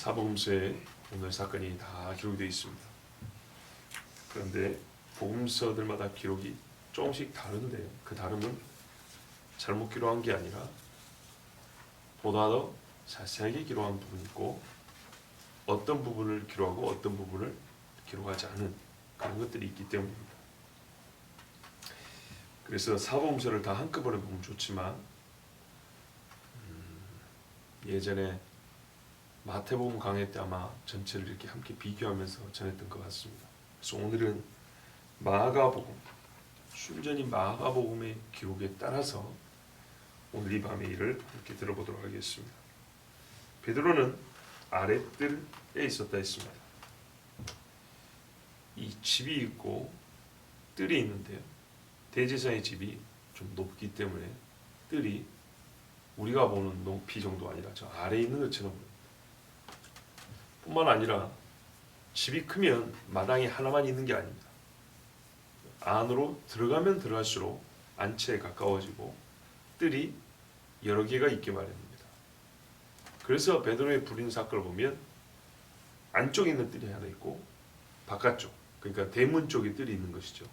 사복음서에 오늘 사건이 다 기록되어 있습니다. 그런데 복음서들마다 기록이 조금씩 다른데요. 그 다름은 잘못 기록한 게 아니라 보다 더 자세하게 기록한 부분이 있고 어떤 부분을 기록하고 어떤 부분을 기록하지 않은 그런 것들이 있기 때문입니다. 그래서 사복음서를 다 한꺼번에 보면 좋지만 예전에 마태복음 강의 때 아마 전체를 이렇게 함께 비교하면서 전했던 것 같습니다. 그래서 오늘은 마가복음, 순전히 마가복음의 기록에 따라서 오늘 이 밤의 일을 함께 들어보도록 하겠습니다. 베드로는 아랫뜰에 있었다 했습니다. 이 집이 있고 뜰이 있는데요. 대제사장의 집이 좀 높기 때문에 뜰이 우리가 보는 높이 정도 아니라 저 아래에 있는 것처럼 보입니다. 뿐만 아니라 집이 크면 마당이 하나만 있는 게 아닙니다. 안으로 들어가면 들어갈수록 안채에 가까워지고 뜰이 여러 개가 있게 마련입니다. 그래서 베드로의 불인 사건을 보면 안쪽에 있는 뜰이 하나 있고 바깥쪽, 그러니까 대문 쪽에 뜰이 있는 것이죠.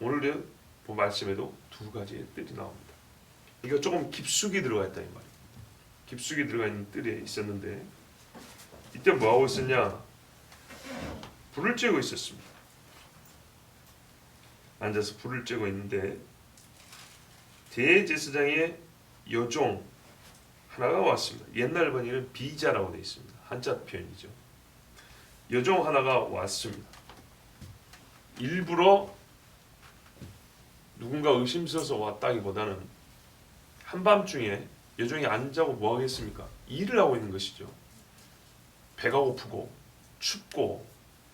오늘 본 말씀에도 두 가지의 뜰이 나옵니다. 이거 조금 깊숙이 들어가 있다 이 말이에요. 깊숙이 들어가 있는 뜰에 있었는데 이때 뭐하고 있었냐? 불을 쬐고 있었습니다. 앉아서 불을 쬐고 있는데 대제사장의 여종 하나가 왔습니다. 옛날 번역에는 비자라고 되어 있습니다. 한자 표현이죠. 여종 하나가 왔습니다. 일부러 누군가 의심스러워서 왔다기보다는 한밤중에 여종이 안 자고 뭐 하겠습니까? 일을 하고 있는 것이죠. 배가 고프고 춥고,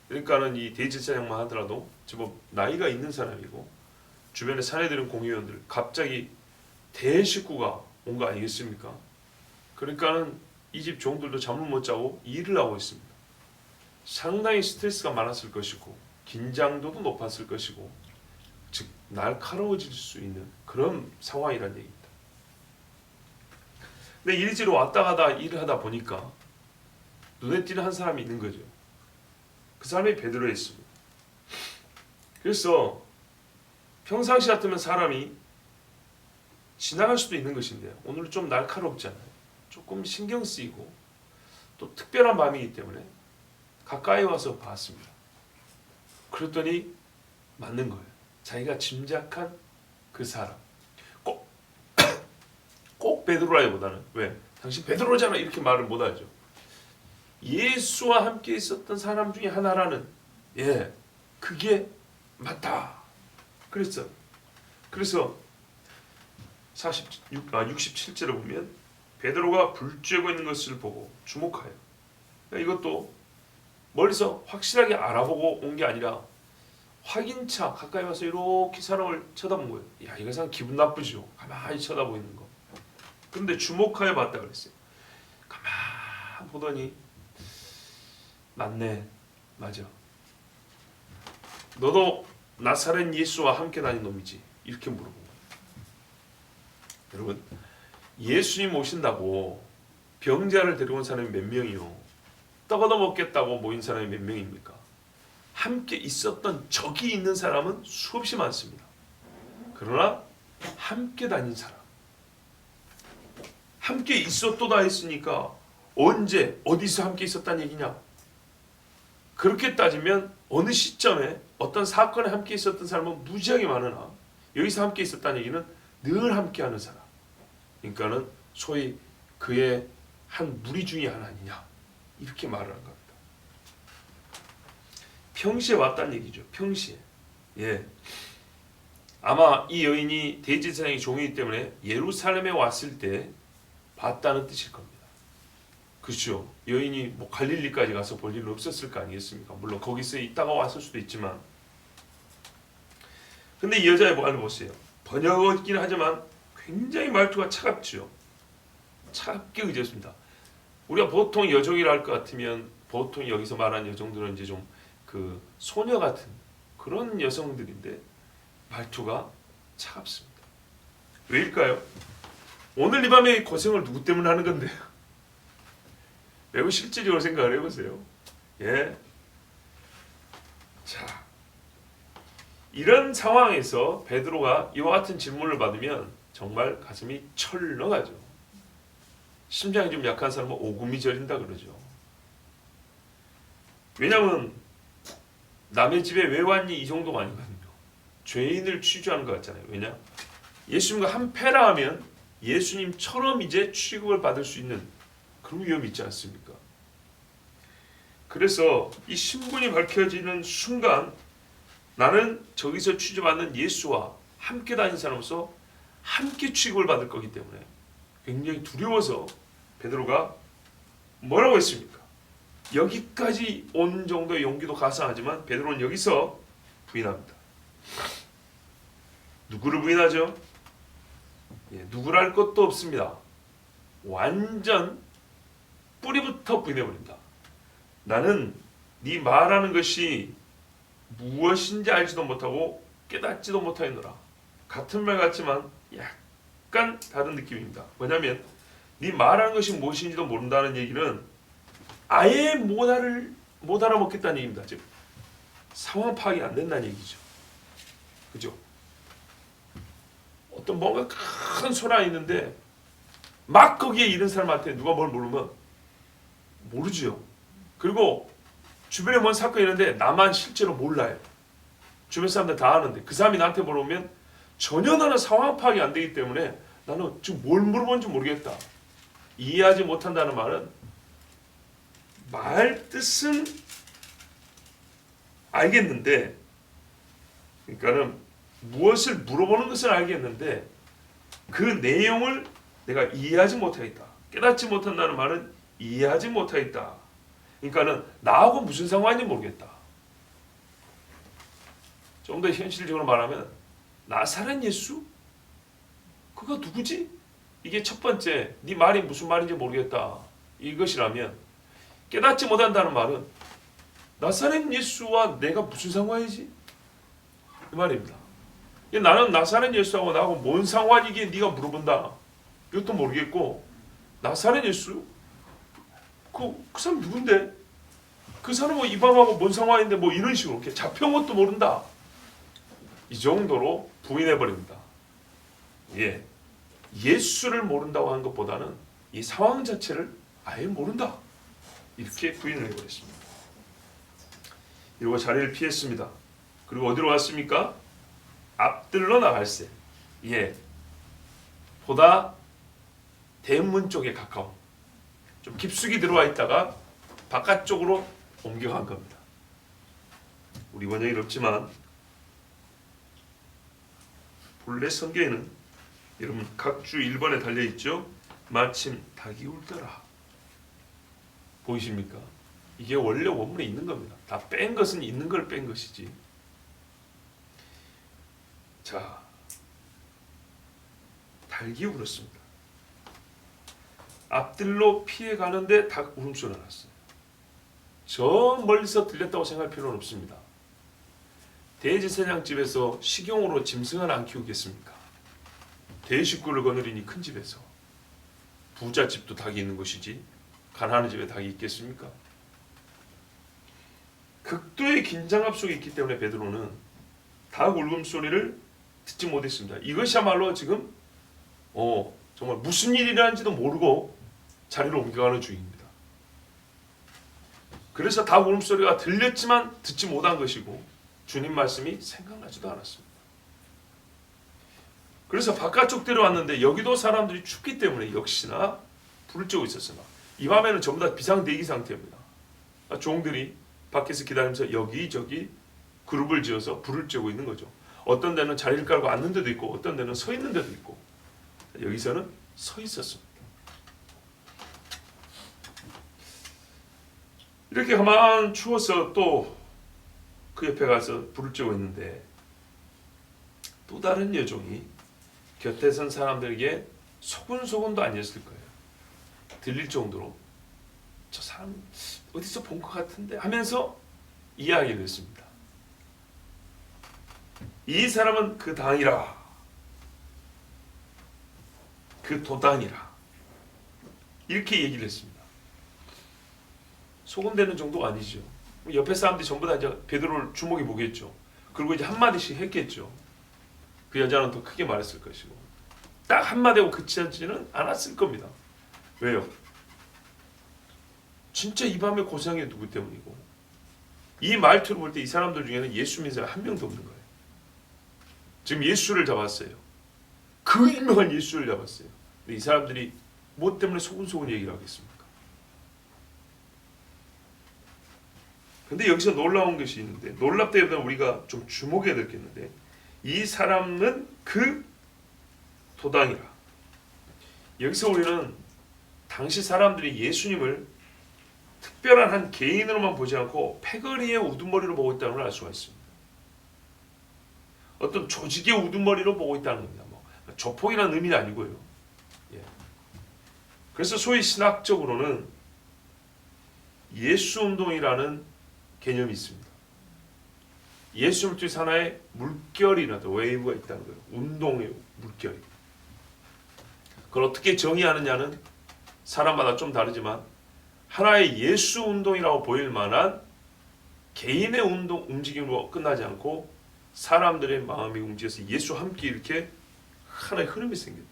그러니까는 이 대제사장만 하더라도 제법 나이가 있는 사람이고 주변에 사내들은 공의원들, 갑자기 대식구가 온 거 아니겠습니까? 그러니까는 이 집 종들도 잠을 못 자고 일을 하고 있습니다. 상당히 스트레스가 많았을 것이고 긴장도도 높았을 것이고, 즉 날카로워질 수 있는 그런 상황이란 얘기입니다. 근데 이리저리 왔다 가다 일을 하다 보니까 눈에 띄는 한 사람이 있는 거죠. 그 사람이 베드로였습니다. 그래서 평상시 같으면 사람이 지나갈 수도 있는 것인데요. 오늘은 좀 날카롭잖아요. 조금 신경 쓰이고 또 특별한 밤이기 때문에 가까이 와서 봤습니다. 그랬더니 맞는 거예요. 자기가 짐작한 그 사람. 꼭 베드로라기보다는 왜? 당신 베드로잖아 이렇게 말을 못하죠. 예수와 함께 있었던 사람 중에 하나라는, 그게 맞다. 그래서 67절을 보면 베드로가 불 쬐고 있는 것을 보고 주목하여. 그러니까 이것도 멀리서 확실하게 알아보고 온 게 아니라 확인차 가까이 와서 이렇게 사람을 쳐다본 거예요. 야, 이거 사람 기분 나쁘죠. 가만히 쳐다보이는 거. 그런데 주목하여 봤다 그랬어요. 가만히 보더니 맞네, 맞아. 너도 나사렛 예수와 함께 다닌 놈이지? 이렇게 물어본 거예요. 여러분, 예수님 오신다고 병자를 데려온 사람이 몇 명이요? 떡 얻어 먹겠다고 모인 사람이 몇 명입니까? 함께 있었던 적이 있는 사람은 수없이 많습니다. 그러나 함께 다닌 사람, 함께 있었도다 했으니까 언제 어디서 함께 있었다는 얘기냐? 그렇게 따지면 어느 시점에 어떤 사건에 함께 있었던 사람은 무지하게 많으나 여기서 함께 있었다는 얘기는 늘 함께하는 사람, 그러니까는 소위 그의 한 무리 중에 하나 아니냐, 이렇게 말을 한 겁니다. 평시에 왔다는 얘기죠. 평시에. 아마 이 여인이 대제사장의 종이기 때문에 예루살렘에 왔을 때 봤다는 뜻일 겁니다. 그렇죠. 여인이 뭐 갈릴리까지 가서 볼 일은 없었을 거 아니겠습니까? 물론 거기서 있다가 왔을 수도 있지만, 근데 이 여자의 말을 보세요. 번역이긴 하지만 굉장히 말투가 차갑죠. 차갑게 의지했습니다. 우리가 보통 여종이라 할 것 같으면 보통 여기서 말하는 여종들은 이제 좀 그 소녀 같은 그런 여성들인데 말투가 차갑습니다. 왜일까요? 오늘 이 밤에 고생을 누구 때문에 하는 건데요? 매우 실질적으로 생각을 해보세요. 예. 자, 이런 상황에서 베드로가 이와 같은 질문을 받으면 정말 가슴이 철렁하죠. 심장이 좀 약한 사람은 오금이 저린다 그러죠. 왜냐하면 남의 집에 왜 왔니 이 정도가 아니거든요. 죄인을 취조하는 것 같잖아요. 왜냐? 예수님과 한패라 하면 예수님처럼 이제 취급을 받을 수 있는 그런 위험이 있지 않습니까? 그래서 이 신분이 밝혀지는 순간 나는 저기서 취급받는 예수와 함께 다니는 사람으로서 함께 취급을 받을 거기 때문에 굉장히 두려워서 베드로가 뭐라고 했습니까? 여기까지 온 정도의 용기도 가상하지만 베드로는 여기서 부인합니다. 누구를 부인하죠? 누구랄 것도 없습니다. 완전 뿌리부터 부인해버린다. 나는 네 말하는 것이 무엇인지 알지도 못하고 깨닫지도 못하였노라. 같은 말 같지만 약간 다른 느낌입니다. 뭐냐면 네 말하는 것이 무엇인지도 모른다는 얘기는 아예 못 알아먹겠다는 얘기입니다. 즉 상황 파악이 안 된다는 얘기죠. 그죠? 어떤 뭔가 큰 소란이 있는데 막 거기에 있는 사람한테 누가 뭘 모르면 모르죠. 그리고 주변에 뭔 사건이 있는데 나만 실제로 몰라요. 주변 사람들 다 아는데 그 사람이 나한테 물어보면 전혀 나는 상황 파악이 안 되기 때문에 나는 지금 뭘 물어보는지 모르겠다. 이해하지 못한다는 말은 말 뜻은 알겠는데, 그러니까는 무엇을 물어보는 것은 알겠는데 그 내용을 내가 이해하지 못하겠다. 깨닫지 못한다는 말은 이해하지 못하겠다. 그러니까는 나하고 무슨 상관인지 모르겠다. 좀 더 현실적으로 말하면 나사렛 예수? 그가 누구지? 이게 첫 번째, 네 말이 무슨 말인지 모르겠다. 이것이라면 깨닫지 못한다는 말은 나사렛 예수와 내가 무슨 상관이지? 그 말입니다. 나는 나사렛 예수하고 나하고 뭔 상관이기에 네가 물어본다. 이것도 모르겠고 나사렛 예수? 그 사람 누군데? 그 사람은 이 밤하고 뭔 상관인데 뭐 이런 식으로 이렇게 잡혀온 것도 모른다. 이 정도로 부인해버립니다. 예수를 모른다고 하는 것보다는 이 상황 자체를 아예 모른다. 이렇게 부인을 해버렸습니다. 이러고 자리를 피했습니다. 그리고 어디로 갔습니까? 앞들러 나갈새. 보다 대문 쪽에 가까운 좀 깊숙이 들어와 있다가 바깥쪽으로 옮겨간 겁니다. 우리 번역이 없지만 본래 성경에는 여러분 각주 1번에 달려있죠. 마침 닭이 울더라. 보이십니까? 이게 원래 원문에 있는 겁니다. 다 뺀 것은 있는 걸 뺀 것이지. 자, 닭이 울었습니다. 앞들로 피해 가는데 닭 울음소리가 났어요. 저 멀리서 들렸다고 생각할 필요는 없습니다. 대제사장 집에서 식용으로 짐승을 안 키우겠습니까? 대식구를 거느리니 큰 집에서. 부잣집도 닭이 있는 것이지 가난한 집에 닭이 있겠습니까? 극도의 긴장감 속에 있기 때문에 베드로는 닭 울음소리를 듣지 못했습니다. 이것이야말로 지금 정말 무슨 일이라는지도 모르고 자리를 옮겨가는 중입니다. 그래서 닭 울음소리가 들렸지만 듣지 못한 것이고 주님 말씀이 생각나지도 않았습니다. 그래서 바깥쪽 데려왔는데 여기도 사람들이 춥기 때문에 역시나 불을 쬐고 있었으나 이 밤에는 전부 다 비상대기 상태입니다. 종들이 밖에서 기다리면서 여기저기 그룹을 지어서 불을 쬐고 있는 거죠. 어떤 데는 자리를 깔고 앉는 데도 있고 어떤 데는 서 있는 데도 있고 여기서는 서 있었습니다. 이렇게 가만 추워서 또 그 옆에 가서 불을 쬐고 있는데 또 다른 여종이 곁에 선 사람들에게 소근소근도 아니었을 거예요. 들릴 정도로 저 사람 어디서 본 것 같은데 하면서 이야기를 했습니다. 이 사람은 그 당이라, 그 도당이라 이렇게 얘기를 했습니다. 소금되는 정도가 아니죠. 옆에 사람들이 전부 다 이제 베드로를 주목해 보겠죠. 그리고 이제 한마디씩 했겠죠. 그 여자는 더 크게 말했을 것이고, 딱 한마디하고 그치지는 않았을 겁니다. 왜요? 진짜 이 밤에 고생한 게 누구 때문이고, 이 말투를 볼 때 이 사람들 중에는 예수 믿는 사람 한 명도 없는 거예요. 지금 예수를 잡았어요. 그 유명한 예수를 잡았어요. 근데 이 사람들이 뭐 때문에 소근소근 얘기를 하겠습니까? 근데 여기서 놀라운 것이 있는데, 놀랍다기보다 우리가 좀 주목해야 될 게 있는데, 이 사람은 그 도당이라. 여기서 우리는 당시 사람들이 예수님을 특별한 한 개인으로만 보지 않고 패거리의 우두머리로 보고 있다는 걸 알 수가 있습니다. 어떤 조직의 우두머리로 보고 있다는 겁니다. 뭐 조폭이라는 의미는 아니고요. 예. 그래서 소위 신학적으로는 예수 운동이라는 개념이 있습니다. 예수 물질 하나의 물결이라도 웨이브가 있다는 거예요. 운동의 물결이. 그걸 어떻게 정의하느냐는 사람마다 좀 다르지만 하나의 예수 운동이라고 보일 만한 개인의 운동 움직임으로 끝나지 않고 사람들의 마음이 움직여서 예수와 함께 이렇게 하나의 흐름이 생긴다.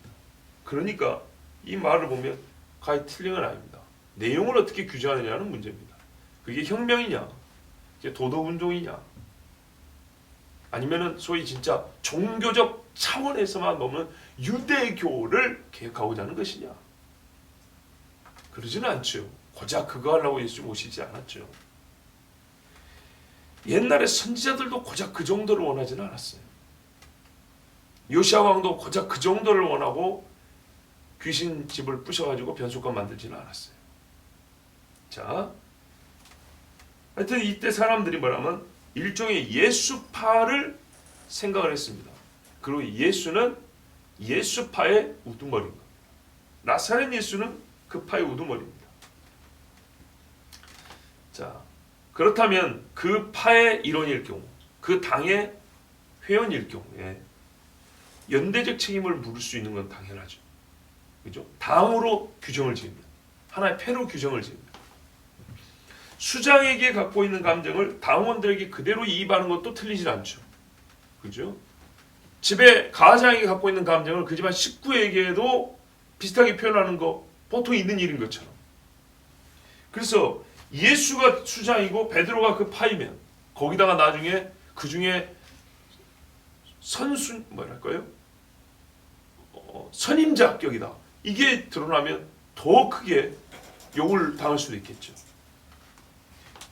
그러니까 이 말을 보면 거의 틀린 건 아닙니다. 내용을 어떻게 규정하느냐는 문제입니다. 그게 혁명이냐, 그게 도덕운동이냐, 아니면은 소위 진짜 종교적 차원에서만 보면 유대교를 개혁하고자 하는 것이냐. 그러지는 않죠. 고작 그거 하려고 예수님 오시지 않았죠. 옛날에 선지자들도 고작 그 정도를 원하지는 않았어요. 요시야 왕도 고작 그 정도를 원하고 귀신 집을 부셔가지고 변속관 만들지는 않았어요. 자, 하여튼 이때 사람들이 뭐라면 일종의 예수파를 생각을 했습니다. 그리고 예수는 예수파의 우두머리인 겁니다. 나사렛 예수는 그 파의 우두머리입니다. 자, 그렇다면 그 파의 일원일 경우, 그 당의 회원일 경우에 연대적 책임을 물을 수 있는 건 당연하죠. 그죠? 당으로 규정을 지읍니다. 하나의 패로 규정을 지읍니다. 수장에게 갖고 있는 감정을 당원들에게 그대로 이입하는 것도 틀리진 않죠. 그죠? 집에 가장에게 갖고 있는 감정을 그 집안 식구에게도 비슷하게 표현하는 거 보통 있는 일인 것처럼. 그래서 예수가 수장이고 베드로가 그 파이면 거기다가 나중에 그 중에 선임자 합격이다. 이게 드러나면 더 크게 욕을 당할 수도 있겠죠.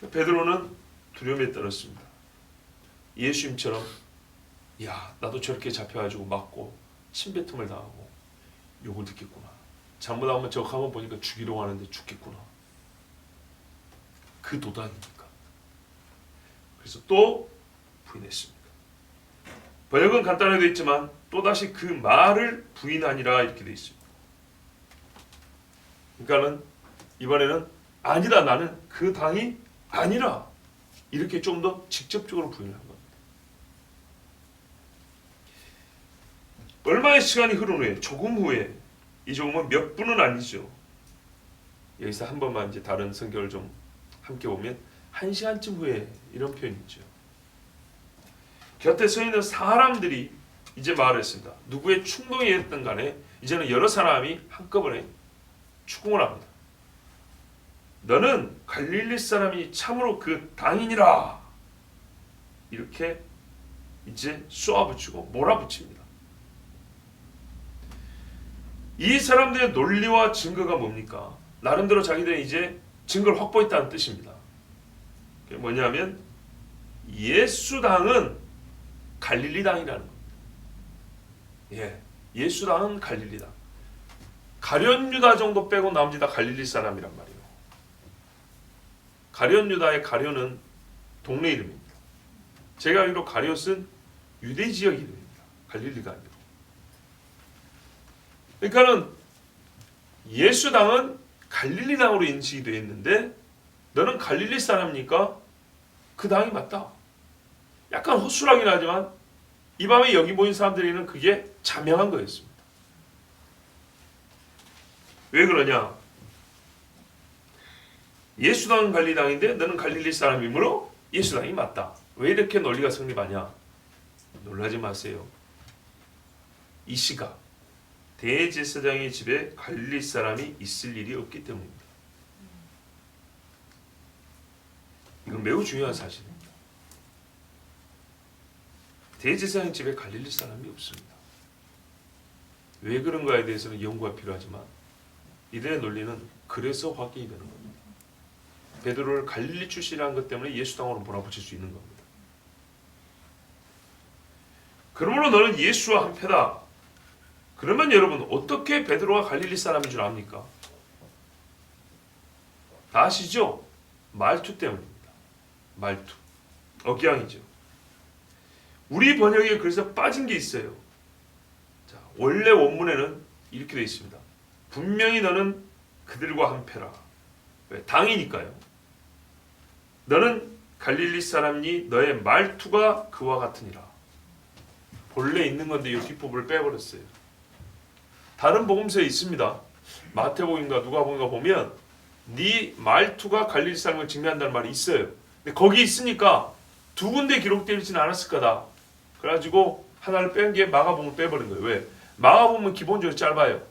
베드로는 두려움에 떨었습니다. 예수님처럼 야 나도 저렇게 잡혀가지고 맞고 침뱉음을 당하고 욕을 듣겠구나. 잘못하면 저 가만 보니까 죽이려고 하는데 죽겠구나. 그 도당이니까. 그래서 또 부인했습니다. 번역은 간단하게 되어 있지만 또다시 그 말을 부인하니라 이렇게 되어 있습니다. 그러니까는 이번에는 아니다 나는 그 당이 아니라 이렇게 좀 더 직접적으로 부인한 겁니다. 얼마의 시간이 흐른 후에 조금 후에 이 조금은 몇 분은 아니죠. 여기서 한 번만 이제 다른 성경을 좀 함께 보면 1시간쯤 후에 이런 표현이 있죠. 곁에 서 있는 사람들이 이제 말했습니다. 누구의 충동이 됐든 간에 이제는 여러 사람이 한꺼번에 추궁을 합니다. 너는 갈릴리 사람이 참으로 그 당이니라. 이렇게 이제 쏘아붙이고 몰아붙입니다. 이 사람들의 논리와 증거가 뭡니까? 나름대로 자기들은 이제 증거를 확보했다는 뜻입니다. 그게 뭐냐면 예수당은 갈릴리당이라는 겁니다. 예, 예수당은 갈릴리당. 가룟 유다 정도 빼고 나머지 다 갈릴리 사람이란 말이에요. 가룟 유다의 가룟은 동네 이름입니다. 제가 알기로 가룟은 유대 지역 이름입니다. 갈릴리가 아니고. 그러니까는 예수당은 갈릴리당으로 인식이 되어 있는데 너는 갈릴리 사람이니까 그 당이 맞다. 약간 허술하긴 하지만 이 밤에 여기 모인 사람들에게는 그게 자명한 거였습니다. 왜 그러냐? 예수 당은 갈릴리 당인데 너는 갈릴리 사람이므로 예수 당이 맞다. 왜 이렇게 논리가 성립하냐? 놀라지 마세요. 이 시각 대제사장의 집에 갈릴리 사람이 있을 일이 없기 때문입니다. 이건 매우 중요한 사실입니다. 대제사장 집에 갈릴리 사람이 없습니다. 왜 그런가에 대해서는 연구가 필요하지만 이들의 논리는 그래서 확인이 되는 겁니다. 베드로를 갈릴리 출신이라는 것 때문에 예수당으로 몰아붙일 수 있는 겁니다. 그러므로 너는 예수와 한패다. 그러면 여러분 어떻게 베드로가 갈릴리 사람인 줄 압니까? 다 아시죠? 말투 때문입니다. 말투. 억양이죠. 우리 번역에 그래서 빠진 게 있어요. 자, 원래 원문에는 이렇게 되어 있습니다. 분명히 너는 그들과 한패라. 왜? 당이니까요. 너는 갈릴리 사람이니 너의 말투가 그와 같으니라. 본래 있는 건데 이 뒷부분을 빼버렸어요. 다른 복음서에 있습니다. 마태복음과 누가복음과 보면 네 말투가 갈릴리 사람을 증명한다는 말이 있어요. 근데 거기 있으니까 두 군데 기록되어 있지는 않았을 거다. 그래가지고 하나를 뺀 게 마가복음을 빼버린 거예요. 왜? 마가복음은 기본적으로 짧아요.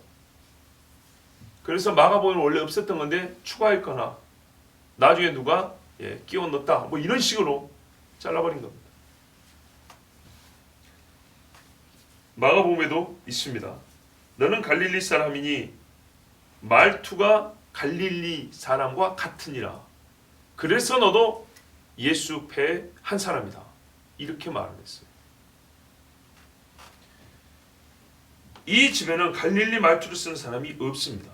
그래서 마가복음은 원래 없었던 건데 추가했거나 나중에 누가 끼워 넣었다. 뭐 이런 식으로 잘라버린 겁니다. 마가복음에도 있습니다. 너는 갈릴리 사람이니 말투가 갈릴리 사람과 같으니라. 그래서 너도 예수 패의 한 사람이다. 이렇게 말을 했어요. 이 집에는 갈릴리 말투를 쓰는 사람이 없습니다.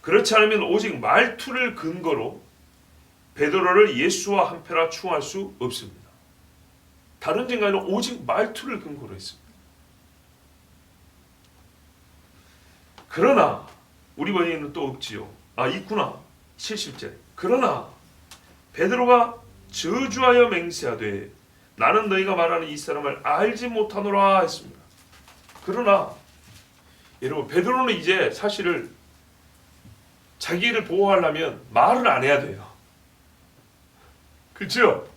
그렇지 않으면 오직 말투를 근거로 베드로를 예수와 한패라 추앙할 수 없습니다. 다른 증거에는 오직 말투를 근거로 했습니다. 그러나 우리 번역에는 또 없지요. 있구나. 70절. 그러나 베드로가 저주하여 맹세하되 나는 너희가 말하는 이 사람을 알지 못하노라 했습니다. 그러나 여러분 베드로는 이제 사실을 자기를 보호하려면 말을 안 해야 돼요. 그렇죠?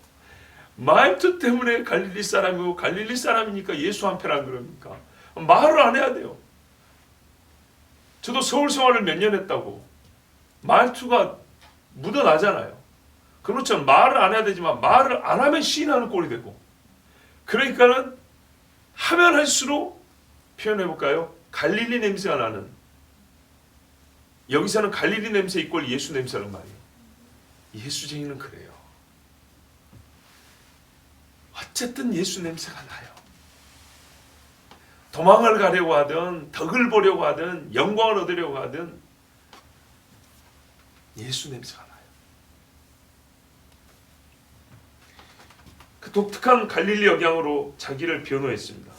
말투 때문에 갈릴리 사람이고 갈릴리 사람이니까 예수 한패라 그럽니까? 말을 안 해야 돼요. 저도 서울 생활을 몇 년 했다고 말투가 묻어나잖아요. 그렇죠. 말을 안 해야 되지만 말을 안 하면 시인하는 꼴이 되고 그러니까는 하면 할수록 표현해볼까요? 갈릴리 냄새가 나는 여기서는 갈릴리 냄새 이꼴 예수 냄새란 말이에요. 예수쟁이는 그래요. 어쨌든 예수 냄새가 나요. 도망을 가려고 하든 덕을 보려고 하든 영광을 얻으려고 하든 예수 냄새가 나요. 그 독특한 갈릴리 억양으로 자기를 변호했습니다.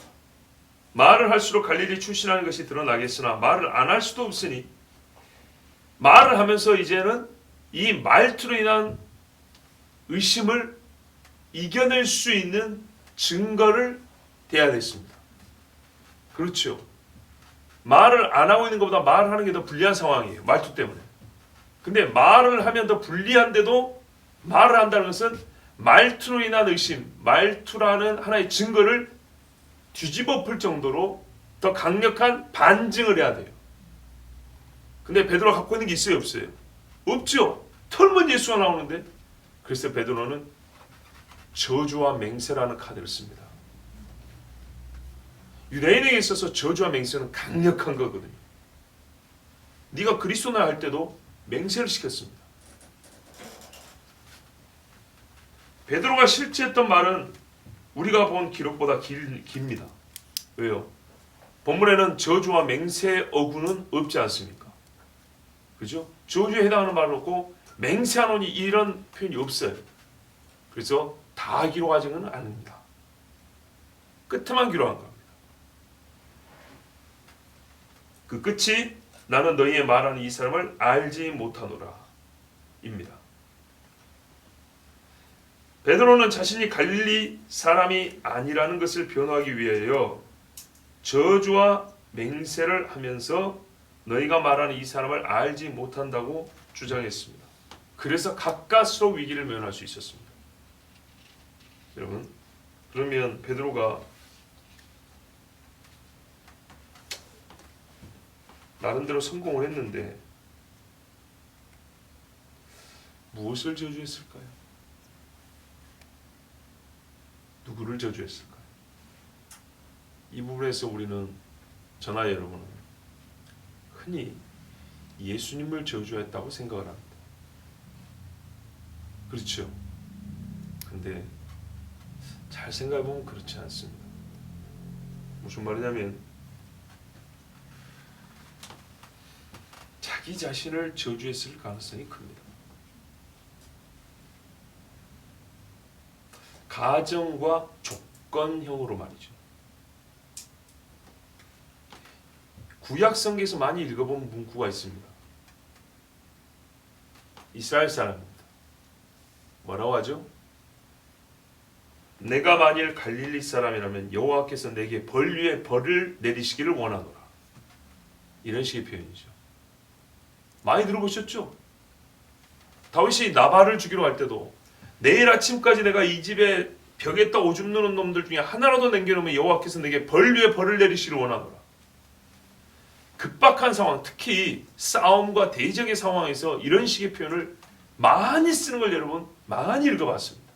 말을 할수록 갈릴리 출신하는 것이 드러나겠으나 말을 안 할 수도 없으니 말을 하면서 이제는 이 말투로 인한 의심을 이겨낼 수 있는 증거를 대야 됐습니다. 그렇죠. 말을 안 하고 있는 것보다 말을 하는 게 더 불리한 상황이에요. 말투 때문에. 근데 말을 하면 더 불리한데도 말을 한다는 것은 말투로 인한 의심, 말투라는 하나의 증거를 뒤집어 풀 정도로 더 강력한 반증을 해야 돼요. 근데 베드로가 갖고 있는 게 있어요, 없어요? 없죠. 털면 예수가 나오는데. 그래서 베드로는 저주와 맹세라는 카드를 씁니다. 유대인에게 있어서 저주와 맹세는 강력한 거거든요. 네가 그리스도나 할 때도 맹세를 시켰습니다. 베드로가 실제 했던 말은 우리가 본 기록보다 깁니다. 왜요? 본문에는 저주와 맹세의 어구는 없지 않습니까? 그죠? 저주에 해당하는 말은 없고 맹세하노니 이런 표현이 없어요. 그래서 다 기록하지는 않습니다. 끝에만 기록한 겁니다. 그 끝이 나는 너희의 말하는 이 사람을 알지 못하노라 입니다. 베드로는 자신이 갈릴리 사람이 아니라는 것을 변호하기 위하여 저주와 맹세를 하면서 너희가 말하는 이 사람을 알지 못한다고 주장했습니다. 그래서 가까스로 위기를 면할 수 있었습니다. 여러분, 그러면 베드로가 나름대로 성공을 했는데 무엇을 저주했을까요? 누구를 저주했을까요? 이 부분에서 우리는, 저나 여러분은 흔히 예수님을 저주했다고 생각을 합니다. 그렇죠? 근데 잘 생각해보면 그렇지 않습니다. 무슨 말이냐면 자기 자신을 저주했을 가능성이 큽니다. 가정과 조건형으로 말이죠. 구약 성경에서 많이 읽어본 문구가 있습니다. 이스라엘 사람입니다. 뭐라고 하죠? 내가 만일 갈릴리 사람이라면 여호와께서 내게 벌 위에 벌을 내리시기를 원하노라. 이런 식의 표현이죠. 많이 들어보셨죠? 다윗이 나발을 죽이러 갈 때도 내일 아침까지 내가 이 집에 벽에다 오줌 누는 놈들 중에 하나라도 남겨놓으면 여호와께서 내게 벌 위에 벌을 내리시기를 원하노라. 급박한 상황, 특히 싸움과 대적의 상황에서 이런 식의 표현을 많이 쓰는 걸 여러분 많이 읽어봤습니다.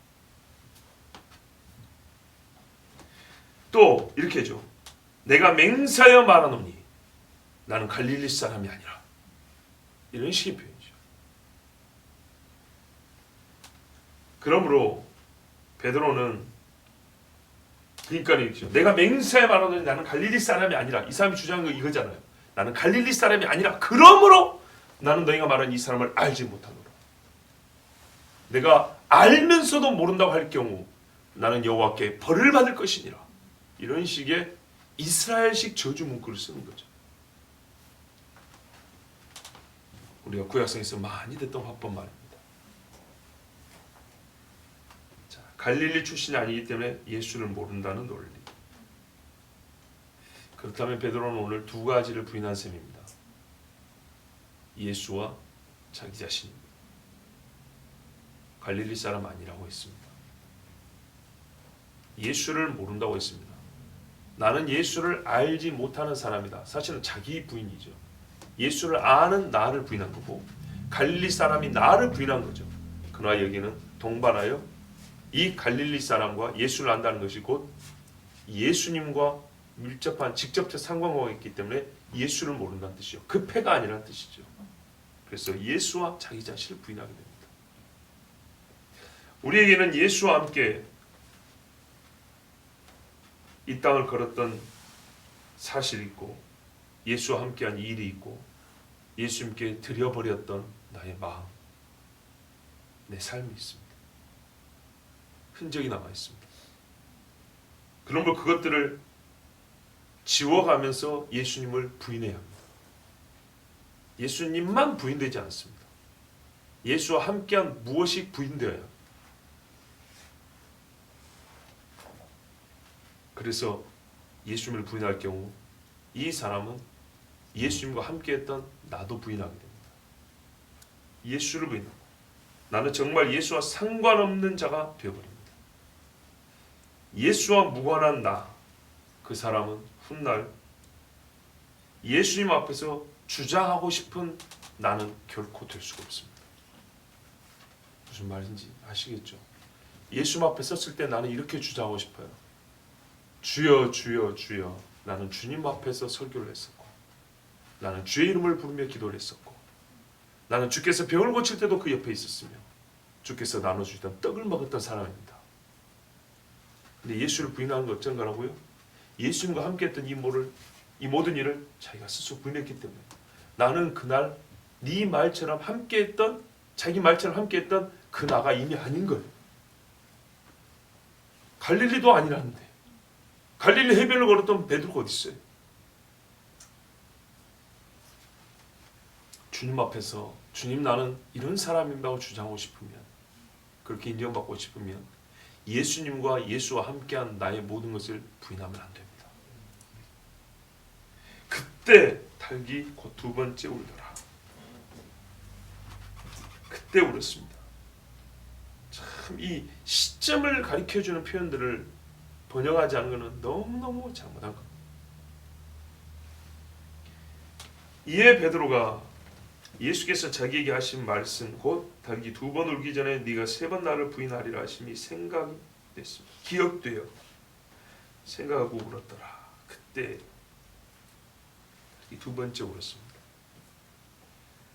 또 이렇게 하죠. 내가 맹세하여 말하노니 나는 갈릴리 사람이 아니라. 이런 식의 표현이죠. 그러므로 베드로는 그러니까 이렇게 내가 맹세하여 말하노니 나는 갈릴리 사람이 아니라. 이 사람이 주장한 거 이거잖아요. 나는 갈릴리 사람이 아니라. 그러므로 나는 너희가 말한 이 사람을 알지 못하노라. 내가 알면서도 모른다고 할 경우 나는 여호와께 벌을 받을 것이니라. 이런 식의 이스라엘식 저주 문구를 쓰는 거죠. 우리가 구약성에서 많이 듣던 화법 말입니다. 자, 갈릴리 출신이 아니기 때문에 예수를 모른다는 논리. 그렇다면 베드로는 오늘 두 가지를 부인한 셈입니다. 예수와 자기 자신입니다. 갈릴리 사람 아니라고 했습니다. 예수를 모른다고 했습니다. 나는 예수를 알지 못하는 사람이다. 사실은 자기 부인이죠. 예수를 아는 나를 부인한 거고 갈릴리 사람이 나를 부인한 거죠. 그러나 여기는 동반하여 이 갈릴리 사람과 예수를 안다는 것이 곧 예수님과 밀접한 직접적 상관관계가 있기 때문에 예수를 모른다는 뜻이죠. 그 패가 아니라는 뜻이죠. 그래서 예수와 자기 자신을 부인하게 됩니다. 우리에게는 예수와 함께 이 땅을 걸었던 사실이 있고 예수와 함께한 일이 있고 예수님께 드려버렸던 나의 마음, 내 삶이 있습니다. 흔적이 남아 있습니다. 그러므로 그것들을 지워가면서 예수님을 부인해야 합니다. 예수님만 부인되지 않습니다. 예수와 함께한 무엇이 부인되어야 합니다. 그래서 예수님을 부인할 경우 이 사람은 예수님과 함께했던 나도 부인하게 됩니다. 예수를 부인하고 나는 정말 예수와 상관없는 자가 되어버립니다. 예수와 무관한 나, 그 사람은 훗날 예수님 앞에서 주장하고 싶은 나는 결코 될 수가 없습니다. 무슨 말인지 아시겠죠? 예수님 앞에 섰을 때 나는 이렇게 주장하고 싶어요. 주여 주여 주여. 나는 주님 앞에서 설교를 했었고 나는 주의 이름을 부르며 기도를 했었고 나는 주께서 병을 고칠 때도 그 옆에 있었으며 주께서 나눠주시던 떡을 먹었던 사람입니다. 근데 예수를 부인하는 건 어쩐 거라고요? 예수님과 함께했던 이 모든 일을 자기가 스스로 부인했기 때문에 나는 그날 네 말처럼 함께했던 자기 말처럼 함께했던 그 나가 이미 아닌 거예요. 갈릴리도 아니라는데 갈릴리 해변을 걸었던 베드로가 어디 있어요? 주님 앞에서 주님 나는 이런 사람이라고 주장하고 싶으면 그렇게 인정받고 싶으면 예수님과 예수와 함께한 나의 모든 것을 부인하면 안 됩니다. 그때 닭이 곧 두 번째 울더라. 그때 울었습니다. 참 이 시점을 가리켜주는 표현들을 번역하지 않은 것은 너무너무 잘못한 겁니다. 이에 베드로가 예수께서 자기에게 하신 말씀 곧 닭이 2번 울기 전에 네가 3번 나를 부인하리라 하심이 생각이 됐습니다. 기억되어 생각하고 울었더라. 그때 이 2번째 울었습니다.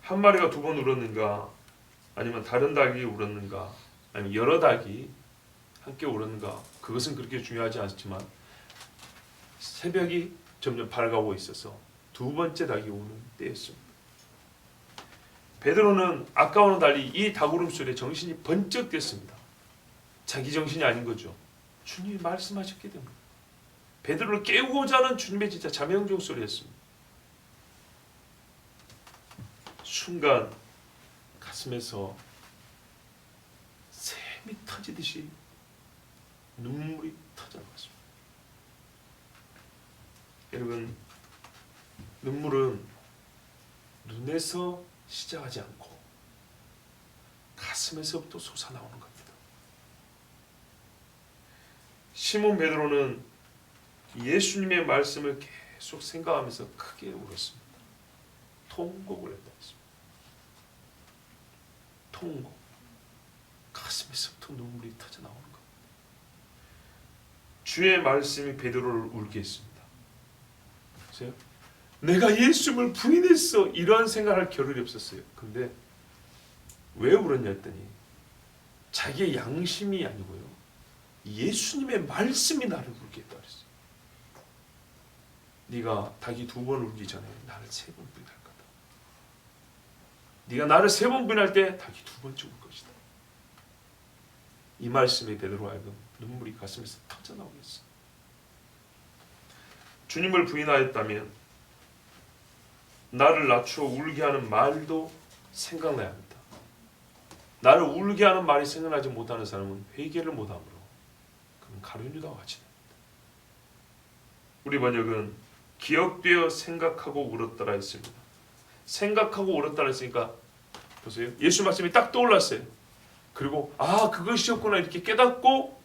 한 마리가 2번 울었는가, 아니면 다른 닭이 울었는가, 아니면 여러 닭이 함께 울었는가, 그것은 그렇게 중요하지 않지만 새벽이 점점 밝아오고 있어서 2번째 닭이 우는 때였습니다. 베드로는 아까와는 달리 이 닭 울음소리에 정신이 번쩍 떴습니다. 자기 정신이 아닌 거죠. 주님이 말씀하셨기 때문에. 베드로를 깨우고자 하는 주님의 진짜 자명종 소리였습니다. 순간 가슴에서 샘이 터지듯이 눈물이 터져나왔습니다. 여러분, 눈물은 눈에서 시작하지 않고 가슴에서부터 솟아나오는 겁니다. 시몬 베드로는 예수님의 말씀을 계속 생각하면서 크게 울었습니다. 통곡을 했다 했습니다. 통곡. 가슴에서부터 눈물이 터져나오는 겁니다. 주의 말씀이 베드로를 울게 했습니다. 보세요. 내가 예수님을 부인했어. 이러한 생각할 겨를이 없었어요. 근데 왜 울었냐 했더니 자기의 양심이 아니고요, 예수님의 말씀이 나를 울게 했다 그랬어요. 네가 닭이 2번 울기 전에 나를 3번 부인할 거다. 네가 나를 3번 부인할 때 닭이 2번째 울 것이다. 이 말씀이 베드로 하여금 눈물이 가슴에서 터져나오게 했어요. 주님을 부인하였다면 나를 낮추어 울게 하는 말도 생각나야 합니다. 나를 울게 하는 말이 생각나지 못하는 사람은 회개를 못하므로 그는 가룟유다와 같이 됩니다. 우리 번역은 기억되어 생각하고 울었더라 했습니다. 생각하고 울었더라 했으니까 보세요. 예수 말씀이 딱 떠올랐어요. 그리고 그것이었구나 이렇게 깨닫고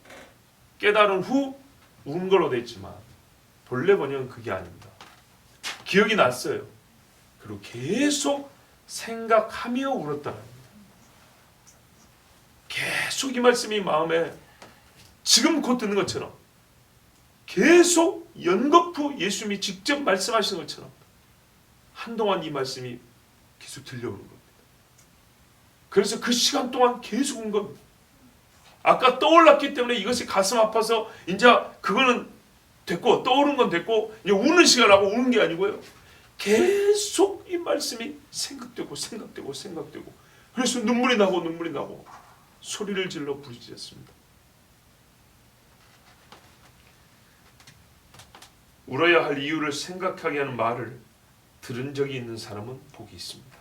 깨달은 후 운 걸로 돼 있지만 본래 번역은 그게 아닙니다. 기억이 났어요. 그리고 계속 생각하며 울었다는 겁니다. 계속 이 말씀이 마음에 지금 곧 듣는 것처럼 계속 연거푸 예수님이 직접 말씀하시는 것처럼 한동안 이 말씀이 계속 들려오는 겁니다. 그래서 그 시간 동안 계속 운 겁니다. 아까 떠올랐기 때문에 이것이 가슴 아파서 이제 그거는 됐고, 떠오른 건 됐고, 이제 우는 시간하고 우는 게 아니고요, 계속 이 말씀이 생각되고 그래서 눈물이 나고 소리를 질러 부르짖었습니다. 울어야 할 이유를 생각하게 하는 말을 들은 적이 있는 사람은 복이 있습니다.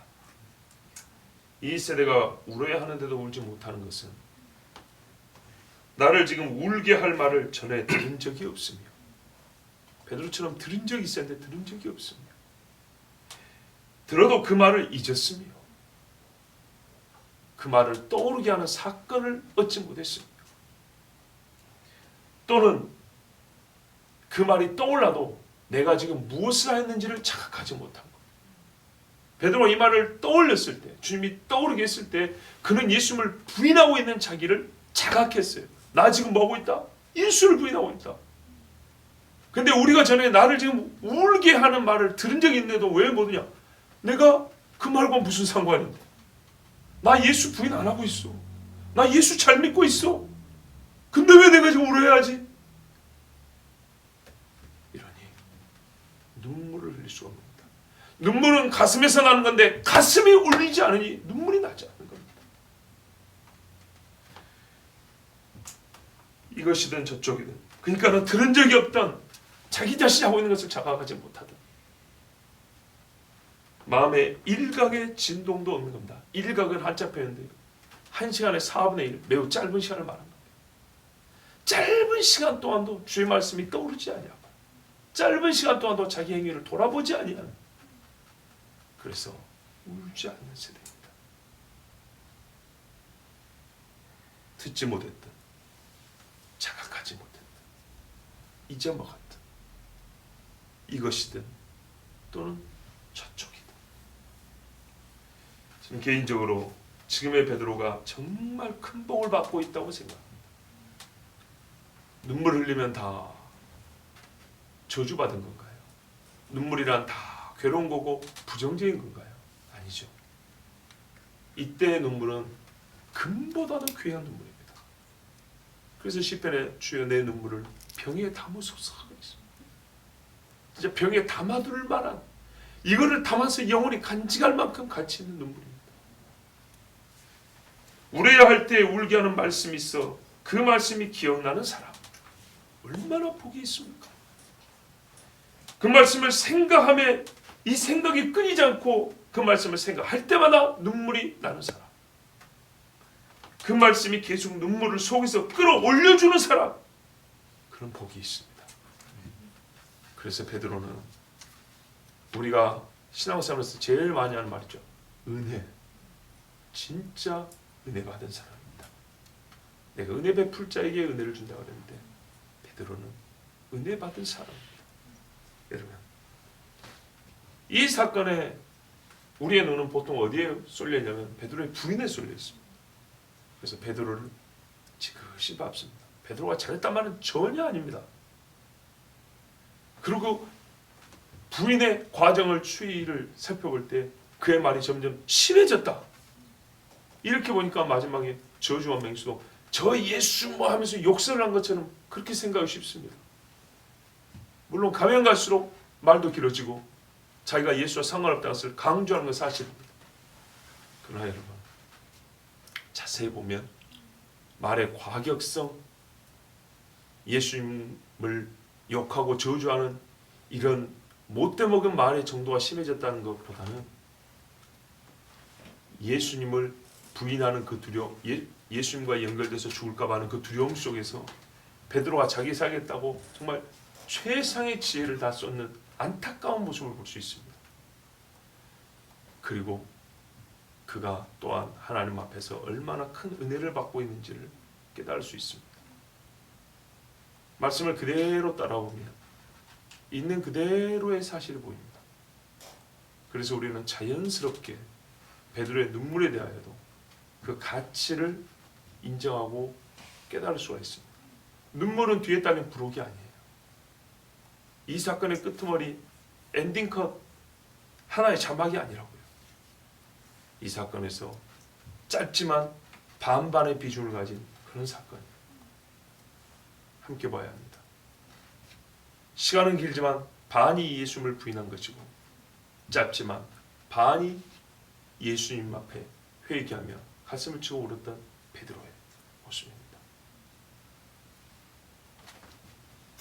이 세대가 울어야 하는데도 울지 못하는 것은 나를 지금 울게 할 말을 전에 들은 적이 없으며, 베드로처럼 들은 적이 있었는데 들은 적이 없으며, 들어도 그 말을 잊었으며, 그 말을 떠오르게 하는 사건을 얻지 못했으며, 또는 그 말이 떠올라도 내가 지금 무엇을 했는지를 자각하지 못한 것. 베드로가 이 말을 떠올렸을 때, 주님이 떠오르게 했을 때 그는 예수님을 부인하고 있는 자기를 자각했어요. 나 지금 뭐하고 있다? 예수를 부인하고 있다. 근데 우리가 전에 나를 지금 울게 하는 말을 들은 적이 있는데도 왜 모르냐? 내가 그 말과 무슨 상관인데? 나 예수 부인 안 하고 있어. 나 예수 잘 믿고 있어. 근데 왜 내가 지금 울어야지? 이러니 눈물을 흘릴 수가 없는 겁니다. 눈물은 가슴에서 나는 건데 가슴이 울리지 않으니 눈물이 나지 않는 겁니다. 이것이든 저쪽이든, 그러니까는 들은 적이 없던 자기 자신이 하고 있는 것을 자각하지 못하던 마음에 일각의 진동도 없는 겁니다. 일각은 한자 표현인데요, 1시간에 4분의 1, 매우 짧은 시간을 말합니다. 짧은 시간 동안도 주의 말씀이 떠오르지 아니하고, 짧은 시간 동안도 자기 행위를 돌아보지 아니하는, 그래서 울지 않는 세대입니다. 듣지 못했든 자각하지 못했든 잊어먹었든 이것이든 또는 저쪽이든, 저는 개인적으로 지금의 베드로가 정말 큰 복을 받고 있다고 생각합니다. 눈물 흘리면 다 저주받은 건가요? 눈물이란 다 괴로운 거고 부정적인 건가요? 아니죠. 이때의 눈물은 금보다는 귀한 눈물입니다. 그래서 시편에 주여 내 눈물을 병에 담으소서 하고 있습니다. 진짜 병에 담아둘 만한, 이거를 담아서 영혼이 간직할 만큼 가치 있는 눈물입니다. 울어야 할 때 울게 하는 말씀이 있어 그 말씀이 기억나는 사람, 얼마나 복이 있습니까? 그 말씀을 생각하며 이 생각이 끊이지 않고 그 말씀을 생각할 때마다 눈물이 나는 사람, 그 말씀이 계속 눈물을 속에서 끌어올려주는 사람, 그런 복이 있습니다. 그래서 베드로는 우리가 신앙생활에서 제일 많이 하는 말이죠. 은혜. 진짜 은혜 받은 사람입니다. 내가 은혜 베풀 자에게 은혜를 준다고 그랬는데 베드로는 은혜 받은 사람입니다. 여러분, 이 사건에 우리의 눈은 보통 어디에 쏠려 있냐면 베드로의 부인에 쏠려 있습니다. 그래서 베드로를 지그시 밟습니다. 베드로가 잘했단 말은 전혀 아닙니다. 그리고 부인의 과정을 추이를 살펴볼 때 그의 말이 점점 심해졌다. 이렇게 보니까 마지막에 저주와 맹수도 저 예수 뭐 하면서 욕설을 한 것처럼 그렇게 생각하기 쉽습니다. 물론 가면 갈수록 말도 길어지고 자기가 예수와 상관없다는 것을 강조하는 건 사실입니다. 그러나 여러분, 자세히 보면 말의 과격성, 예수님을 욕하고 저주하는 이런 못돼 먹은 말의 정도가 심해졌다는 것보다는 예수님을 부인하는 그 두려움, 예수님과 연결돼서 죽을까 하는 그 두려움 속에서 베드로가 자기 살겠다고 정말 최상의 지혜를 다 쏟는 안타까운 모습을 볼 수 있습니다. 그리고 그가 또한 하나님 앞에서 얼마나 큰 은혜를 받고 있는지를 깨달을 수 있습니다. 말씀을 그대로 따라오면 있는 그대로의 사실을 보입니다. 그래서 우리는 자연스럽게 베드로의 눈물에 대하여도 그 가치를 인정하고 깨달을 수가 있습니다. 눈물은 뒤에 딸린 부록이 아니에요. 이 사건의 끄트머리, 엔딩컷, 하나의 자막이 아니라고요. 이 사건에서 짧지만 반반의 비중을 가진 그런 사건이에요. 함께 봐야 합니다. 시간은 길지만 반이 예수님을 부인한 것이고, 짧지만 반이 예수님 앞에 회개하며 가슴을 치고 울었던 베드로의 모습입니다.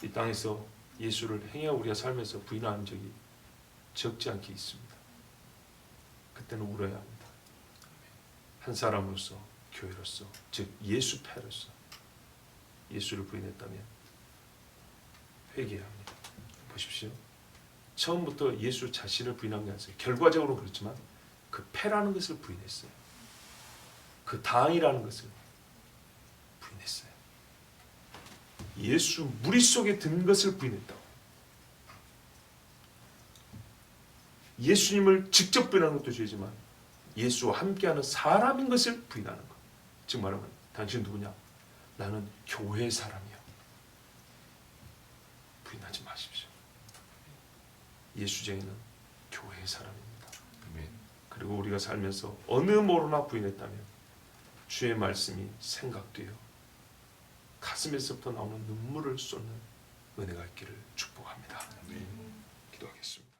이 땅에서 예수를 행여 우리가 살면서 부인하는 적이 적지 않게 있습니다. 그때는 울어야 합니다. 한 사람으로서, 교회로서, 즉 예수패로서 예수를 부인했다면 회개해야 합니다. 보십시오. 처음부터 예수 자신을 부인한 게 아니었어요. 결과적으로 그렇지만 그 패라는 것을 부인했어요. 그 당이라는 것을 부인했어요. 예수 무리 속에 든 것을 부인했다고. 예수님을 직접 부인하는 것도 죄지만 예수와 함께하는 사람인 것을 부인하는 것. 즉 말하면 당신 누구냐? 나는 교회 사람이야. 부인하지 마십시오. 예수쟁이는 교회의 사람입니다. 그리고 우리가 살면서 어느 모로나 부인했다면 주의 말씀이 생각되어 가슴에서부터 나오는 눈물을 쏟는 은혜가 있기를 축복합니다. 기도하겠습니다.